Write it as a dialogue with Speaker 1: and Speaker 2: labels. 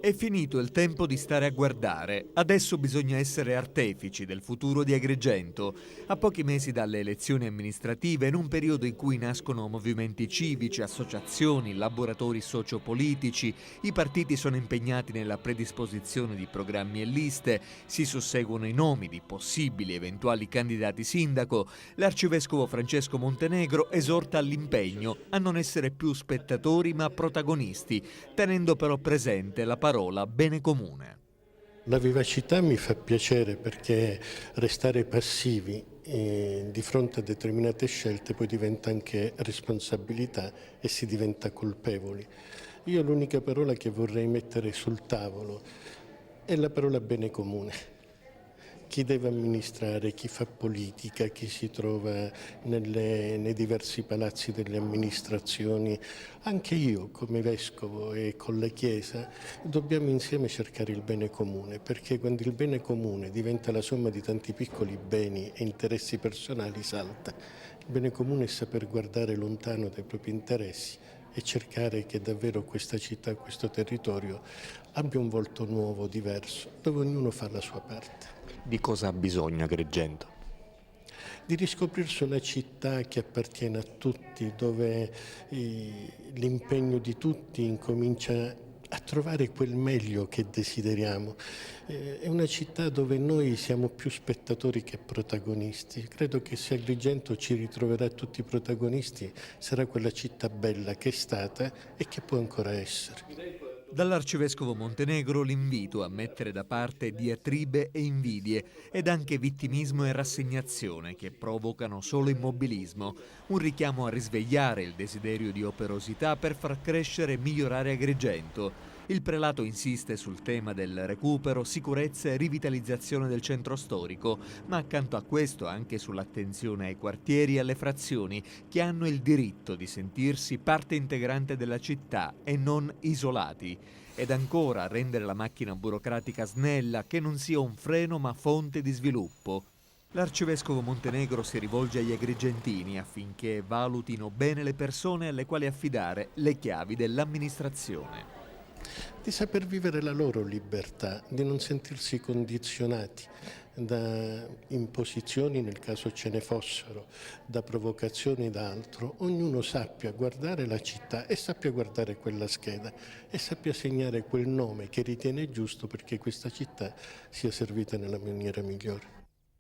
Speaker 1: È finito il tempo di stare a guardare, adesso bisogna essere artefici del futuro di Agrigento. A pochi mesi dalle elezioni amministrative, in un periodo in cui nascono movimenti civici, associazioni, laboratori sociopolitici, i partiti sono impegnati nella predisposizione di programmi e liste, si susseguono i nomi di possibili eventuali candidati sindaco, l'arcivescovo Francesco Montenegro esorta all'impegno, a non essere più spettatori ma protagonisti, tenendo però presente la parola bene comune.
Speaker 2: La vivacità mi fa piacere perché restare passivi di fronte a determinate scelte poi diventa anche responsabilità e si diventa colpevoli. Io l'unica parola che vorrei mettere sul tavolo è la parola bene comune. Chi deve amministrare, chi fa politica, chi si trova nei diversi palazzi delle amministrazioni, anche io come vescovo e con la Chiesa dobbiamo insieme cercare il bene comune, perché quando il bene comune diventa la somma di tanti piccoli beni e interessi personali salta. Il bene comune è saper guardare lontano dai propri interessi e cercare che davvero questa città, questo territorio abbia un volto nuovo, diverso, dove ognuno fa la sua parte.
Speaker 3: Di cosa ha bisogno Agrigento?
Speaker 2: Di riscoprirsi una città che appartiene a tutti, dove l'impegno di tutti incomincia a trovare quel meglio che desideriamo. È una città dove noi siamo più spettatori che protagonisti. Credo che se Agrigento ci ritroverà tutti protagonisti, sarà quella città bella che è stata e che può ancora essere.
Speaker 1: Dall'arcivescovo Montenegro l'invito a mettere da parte diatribe e invidie ed anche vittimismo e rassegnazione che provocano solo immobilismo, un richiamo a risvegliare il desiderio di operosità per far crescere e migliorare Agrigento. Il prelato insiste sul tema del recupero, sicurezza e rivitalizzazione del centro storico, ma accanto a questo anche sull'attenzione ai quartieri e alle frazioni che hanno il diritto di sentirsi parte integrante della città e non isolati. Ed ancora rendere la macchina burocratica snella, che non sia un freno ma fonte di sviluppo. L'arcivescovo Montenegro si rivolge agli agrigentini affinché valutino bene le persone alle quali affidare le chiavi dell'amministrazione.
Speaker 2: Di saper vivere la loro libertà, di non sentirsi condizionati da imposizioni nel caso ce ne fossero, da provocazioni da altro. Ognuno sappia guardare la città e sappia guardare quella scheda e sappia segnare quel nome che ritiene giusto perché questa città sia servita nella maniera migliore.